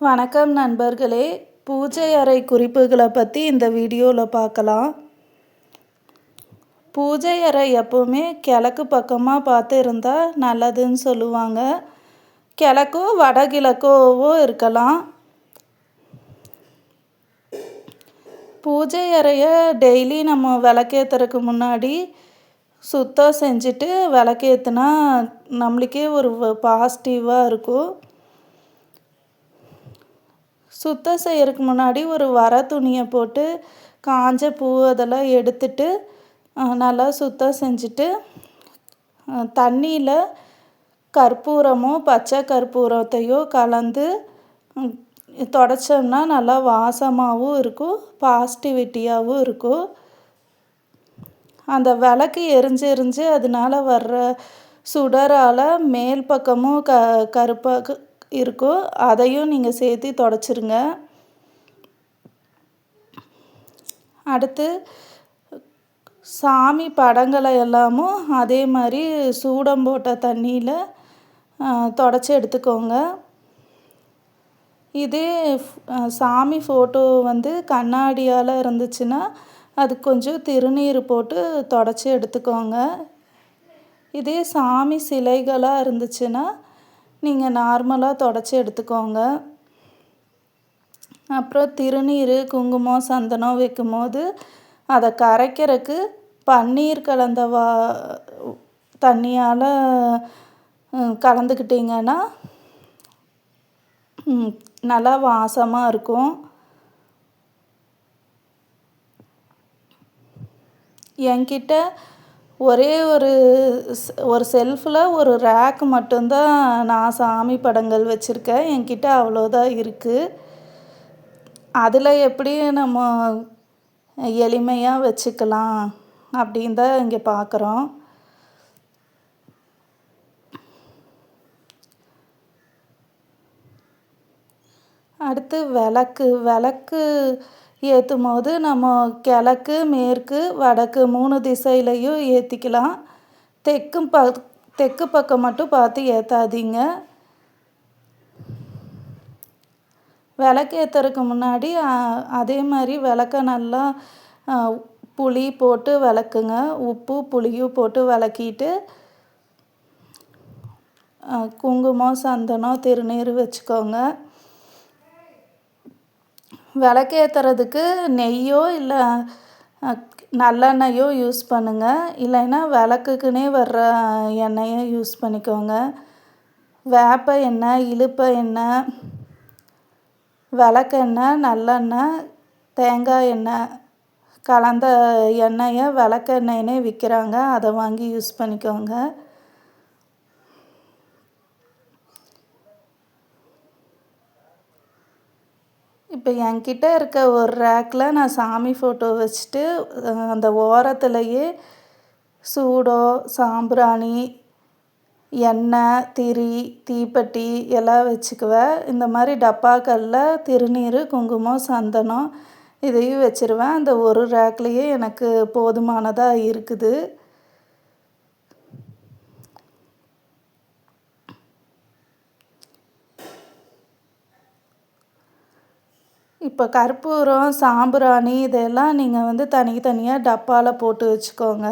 வணக்கம் நண்பர்களே. பூஜை அறை குறிப்புகளை பற்றி இந்த வீடியோவில் பார்க்கலாம். பூஜை அறை எப்போவுமே கிழக்கு பக்கமாக பார்த்து இருந்தால் நல்லதுன்னு சொல்லுவாங்க. கிழக்கோ வடகிழக்கோவோ இருக்கலாம். பூஜை அறையை டெய்லி நம்ம விளக்கேற்றுறதுக்கு முன்னாடி சுத்தம் செஞ்சுட்டு விளக்கேற்றுனா நம்மளுக்கே ஒரு பாசிட்டிவாக இருக்கும். சுத்தம் செய்கிறதுக்கு முன்னாடி ஒரு வர துணியை போட்டு காஞ்ச பூ அதெல்லாம் எடுத்துட்டு நல்லா சுத்தம் செஞ்சுட்டு தண்ணியில் கற்பூரமோ பச்சை கற்பூரத்தையோ கலந்து தொடச்சோம்னா நல்லா வாசமாகவும் இருக்கும், பாசிட்டிவிட்டியாகவும் இருக்கும். அந்த விளக்கு எரிஞ்சு அதனால் வர்ற சுடரால் மேல் பக்கமும் கருப்பாக இருக்கும், அதையும் நீங்கள் சேர்த்து தொடச்சிருங்க. அடுத்து சாமி படங்களை எல்லாமும் அதே மாதிரி சூடம் போட்ட தண்ணியில் தொடச்சி எடுத்துக்கோங்க. இதே சாமி ஃபோட்டோ கண்ணாடியால் இருந்துச்சுன்னா அது கொஞ்சம் திருநீர் போட்டு தொடச்சி எடுத்துக்கோங்க. இதே சாமி சிலைகளாக இருந்துச்சுன்னா நீங்கள் நார்மலாக தொடச்சி எடுத்துக்கோங்க. அப்புறம் திருநீர் குங்குமம் சந்தனம் வைக்கும்போது அதை கரைக்கிறதுக்கு பன்னீர் கலந்த தண்ணியால் கலந்துக்கிட்டிங்கன்னா நல்லா வாசமாக இருக்கும். என்கிட்ட ஒரே ஒரு செல்ஃபில் ஒரு ரேக் மட்டும்தான் நான் சாமி படங்கள் வச்சுருக்கேன். என்கிட்ட அவ்வளோதான் இருக்குது. அதில் எப்படி நம்ம எளிமையாக வச்சுக்கலாம் அப்படின்னு தான் இங்கே பார்க்குறோம். அடுத்து விளக்கு ஏற்றும் போது நம்ம கிழக்கு மேற்கு வடக்கு 3 திசையிலையும் ஏற்றிக்கலாம். தெற்கு பக்கம் மட்டும் பார்த்து ஏற்றாதீங்க. விளக்கு ஏற்றுறதுக்கு முன்னாடி அதே மாதிரி விளக்க நல்லா புளி போட்டு விளக்குங்க. உப்பு புளியும் போட்டு விளக்கிட்டு குங்குமம் சந்தனம் திருநீர் வச்சுக்கோங்க. விளக்கு ஏற்றுறதுக்கு நெய்யோ இல்லை நல்லெண்ணெயோ யூஸ் பண்ணுங்கள். இல்லைன்னா விளக்குக்குன்னே வர்ற எண்ணெயை யூஸ் பண்ணிக்கோங்க. வேப்ப எண்ணெய், இலுப்பை எண்ணெய், விளக்கெண்ணெய், நல்லெண்ணெய், தேங்காய் எண்ணெய் கலந்த எண்ணெயை விளக்கெண்ணெய்னே விற்கிறாங்க, அதை வாங்கி யூஸ் பண்ணிக்கோங்க. இப்போ என்கிட்ட இருக்க ஒரு ரேக்கில் நான் சாமி ஃபோட்டோ வச்சுட்டு அந்த ஓரத்துலையே சூடம் சாம்பிராணி எண்ணெய் திரி தீப்பெட்டி எல்லாம் வச்சுக்குவேன். இந்த மாதிரி டப்பாக்களில் திருநீர் குங்குமம் சந்தனம் இதையும் வச்சுருவேன். அந்த ஒரு ரேக்லேயே எனக்கு போதுமானதாக இருக்குது. இப்போ கற்பூரம் சாம்பிராணி இதெல்லாம் நீங்கள் தனித்தனியாக டப்பாவில் போட்டு வச்சுக்கோங்க.